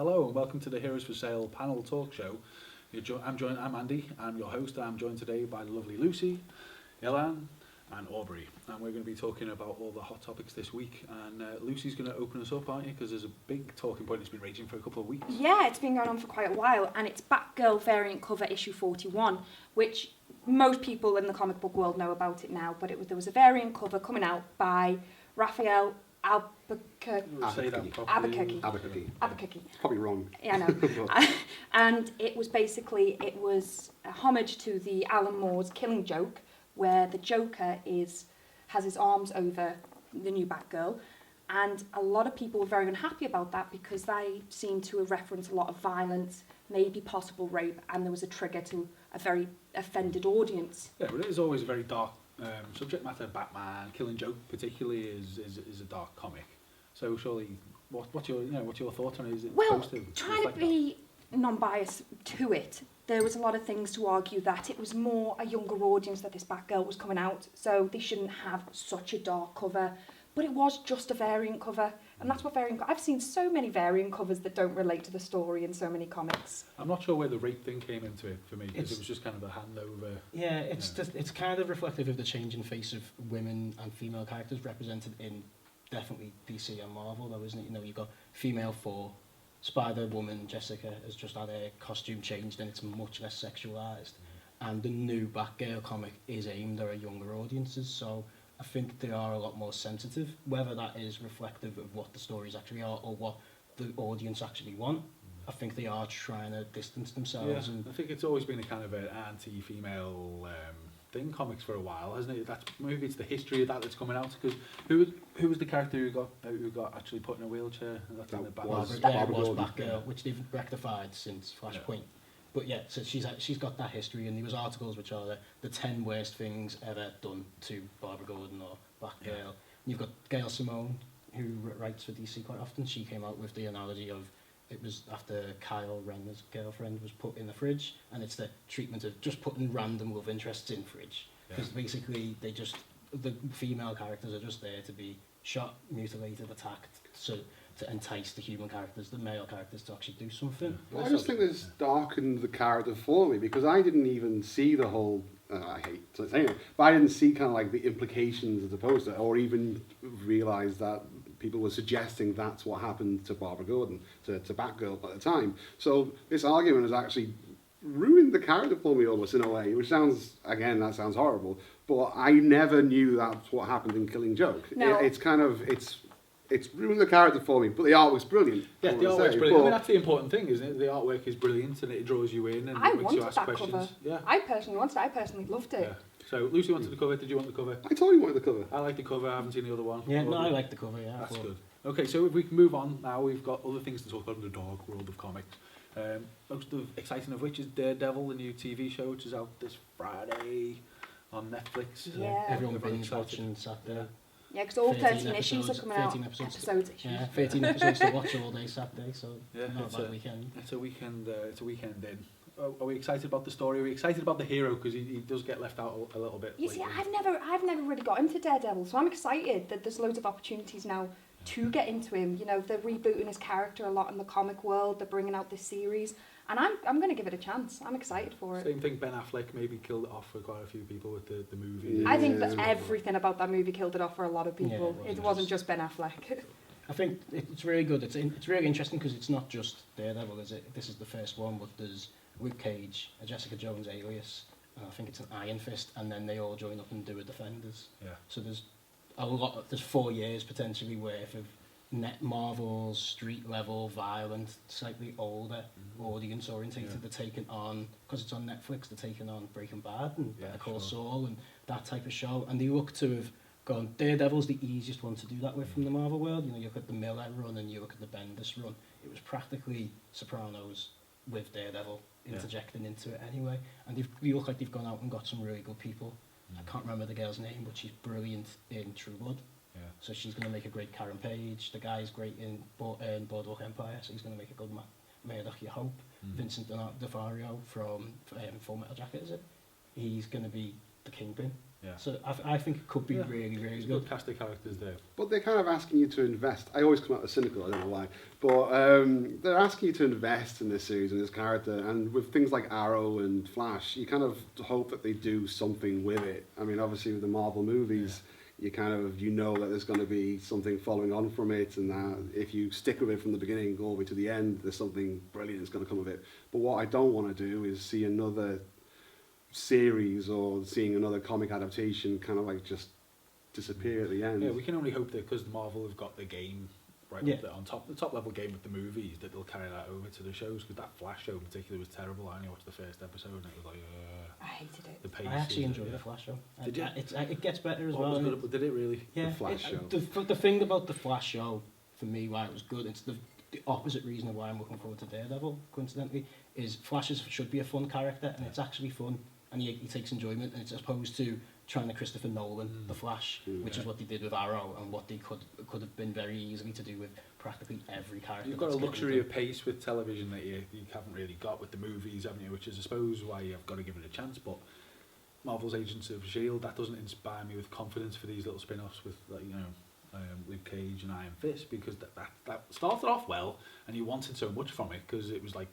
Hello and welcome to the Heroes for Sale panel talk show. I'm Andy, I'm your host. I'm joined today by the lovely Lucy, Ilan and Aubrey. And we're going to be talking about all the hot topics this week. And Lucy's going to open us up, aren't you? Because there's a big talking point that's been raging for a couple of weeks. Yeah, it's been going on for quite a while. And it's Batgirl variant cover issue 41, which most people in the comic book world know about it now. But there was a variant cover coming out by Raphael Albuquerque. Probably wrong. Yeah, I know. And it was a homage to the Alan Moore's Killing Joke, where the Joker has his arms over the new Batgirl. And a lot of people were very unhappy about that because they seemed to reference a lot of violence, maybe possible rape, and there was a trigger to a very offended audience. Yeah, but it is always a very dark subject matter. Batman, Killing Joke particularly is a dark comic. So surely, what's your thoughts on it? Is it supposed to trying to be non-biased to it, there was a lot of things to argue that it was more a younger audience that this Batgirl was coming out, so they shouldn't have such a dark cover. But it was just a variant cover, and that's what I've seen so many variant covers that don't relate to the story in so many comics. I'm not sure where the rape thing came into it for me, because it was just kind of a handover. Yeah, it's kind of reflective of the change in face of women and female characters represented in definitely DC and Marvel, though, isn't it? You know, you've got female Thor, Spider-Woman, Jessica has just had her costume changed and it's much less sexualised. And the new Batgirl comic is aimed at younger audiences, so I think they are a lot more sensitive, whether that is reflective of what the stories actually are or what the audience actually want. I think they are trying to distance themselves. Yeah, and I think it's always been a kind of an anti-female thing, comics, for a while, hasn't it? Maybe it's the history of that's coming out, because who was the character who got actually put in a wheelchair? That's in the was Batgirl. Batgirl, which they've rectified since Flashpoint. Yeah. But yeah, so she's got that history, and there was articles which are the 10 worst things ever done to Barbara Gordon or Batgirl. Yeah. You've got Gail Simone, who writes for DC quite often. She came out with the analogy of it was after Kyle Renner's girlfriend was put in the fridge, and it's the treatment of just putting random love interests in fridge. Because basically the female characters are just there to be shot, mutilated, attacked, so to entice the human characters, the male characters, to actually do something. Well, I just think this darkened the character for me, because I didn't even see the whole, I hate saying it, but I didn't see kind of like the implications of the poster, or even realise that people were suggesting that's what happened to Barbara Gordon, to Batgirl at the time. So this argument has actually ruined the character for me almost in a way, which sounds horrible, but I never knew that's what happened in Killing Joke. No. It's ruined the character for me, but the artwork's brilliant. Yeah, the artwork's brilliant. I mean, that's the important thing, isn't it? The artwork is brilliant and it draws you in and it makes you ask questions. Cover. Yeah. I personally wanted it. I personally loved it. Yeah. So Lucy wanted the cover. Did you want the cover? I totally wanted the cover. I like the cover. I haven't seen the other one. Yeah, no, I like the cover. Yeah, that's good. Okay, so if we can move on now, we've got other things to talk about in the dark world of comics. Most exciting of which is Daredevil, the new TV show, which is out this Friday on Netflix. Yeah. Everyone binge watching Saturday. Yeah, because all 13 issues are coming out. 13 episodes. Yeah, 13 episodes to watch all day Saturday, so not a bad weekend. It's a weekend in. Are we excited about the story? Are we excited about the hero? Because he does get left out a little bit. You see, I've never really got into Daredevil, so I'm excited that there's loads of opportunities now to get into him. You know, they're rebooting his character a lot in the comic world. They're bringing out this series, and I'm going to give it a chance. I'm excited for it. Same thing. Ben Affleck maybe killed it off for quite a few people with the movie. I think that everything about that movie killed it off for a lot of people. Yeah, it wasn't just Ben Affleck. I think it's really good. It's really interesting because it's not just Daredevil, is it? This is the first one, but there's Luke Cage, a Jessica Jones alias, and I think it's an Iron Fist, and then they all join up and do a Defenders. Yeah. So there's 4 years potentially worth of Marvel's street level, violent, slightly older audience orientated. They're taking on, because it's on Netflix, they're taking on Breaking Bad and Better Call Saul and that type of show, and they look to have gone, Daredevil's the easiest one to do that with from the Marvel world. You know, you look at the Miller run and you look at the Bendis run. It was practically Sopranos with Daredevil interjecting into it anyway, and they look like they've gone out and got some really good people. I can't remember the girl's name, but she's brilliant in True Blood. Yeah. So she's going to make a great Karen Page. The guy's great in Boardwalk Empire, so he's going to make a good Murdoch, you hope. Vincent D'Onofrio from Full Metal Jacket, is it? He's going to be the Kingpin. Yeah. So I think it could be really, really It's good. good cast of characters there. But they're kind of asking you to invest. I always come out as cynical, I don't know why. But they're asking you to invest in this series and this character. And with things like Arrow and Flash, you kind of hope that they do something with it. I mean, obviously with the Marvel movies, you kind of, you know that there's going to be something following on from it. And that if you stick with it from the beginning all the way to the end, there's something brilliant that's going to come of it. But what I don't want to do is see another series or seeing another comic adaptation kind of like just disappear at the end. Yeah, we can only hope that because Marvel have got the game right up there on top, the top level game with the movies, that they'll carry that over to the shows. Because that Flash show in particular was terrible. I only watched the first episode and it was like, I hated it. the pace. I actually enjoyed the Flash show. Did you? It gets better as What well. was good, but did it really? Yeah, The Flash show. The thing about the Flash show, for me, why it was good, it's the opposite reason of why I'm looking forward to Daredevil, coincidentally, is Flash should be a fun character, and it's actually fun, and he takes enjoyment, and it's as opposed to trying to Christopher Nolan, the Flash, which is what they did with Arrow, and what they could have been very easily to do with practically every character. You've got a that's luxury getting of pace with television that you haven't really got with the movies, haven't you? Which is, I suppose, why you've got to give it a chance. But Marvel's Agents of S.H.I.E.L.D., that doesn't inspire me with confidence for these little spin-offs with, like, Luke Cage and Iron Fist, because that started off well, and you wanted so much from it, because it was like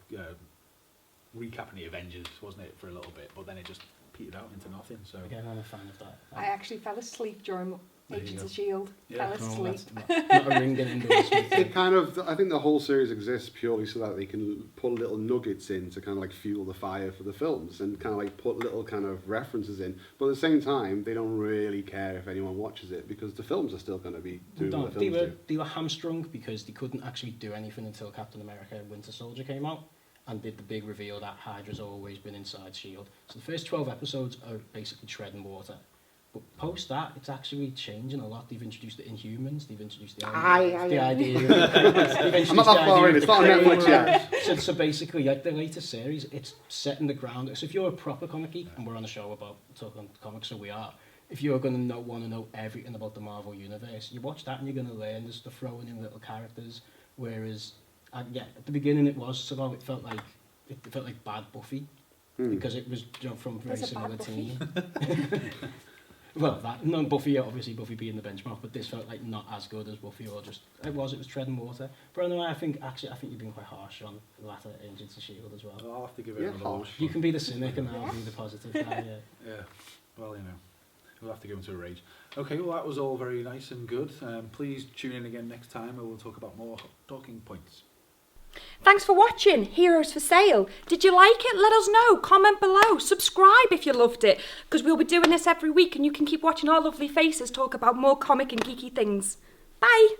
recapping the Avengers, wasn't it, for a little bit, but then it just petered out into nothing. So Again, I'm a fan of that. I actually fell asleep during There you Agents go. of S.H.I.E.L.D. Yeah. Fell No, asleep. that's not a ringing endorsement. It kind of, I think the whole series exists purely so that they can put little nuggets in to kind of like fuel the fire for the films and kind of like put little kind of references in. But at the same time, they don't really care if anyone watches it because the films are still going to be doing what the films do. They were hamstrung because they couldn't actually do anything until Captain America Winter Soldier came out and did the big reveal that Hydra's always been inside S.H.I.E.L.D. So the first 12 episodes are basically treading water. But post that, it's actually changing a lot. They've introduced the Inhumans, they've introduced the idea of I'm not that far in, it's not on Netflix yet. So basically, like the latest series, it's setting the ground. So if you're a proper comic geek, and we're on a show about talking comics, so we are, if you're going to want to know everything about the Marvel Universe, you watch that and you're going to learn. There's the throwing in little characters, whereas, at the beginning it felt like bad Buffy, because it was from very There's a similar bad to Buffy. me. Well, Buffy, obviously Buffy being the benchmark, but this felt like not as good as Buffy, or just it was treading water. But anyway, I think you've been quite harsh on the latter Agents of S.H.I.E.L.D. as well. I'll have to give it another watch. You can be the cynic and I'll be the positive guy. Yeah, well, we'll have to give him to a rage. Okay, well, that was all very nice and good. Please tune in again next time and we'll talk about more talking points. Thanks for watching Heroes for Sale. Did you like it? Let us know. Comment below. Subscribe if you loved it, because we'll be doing this every week and you can keep watching our lovely faces talk about more comic and geeky things. Bye.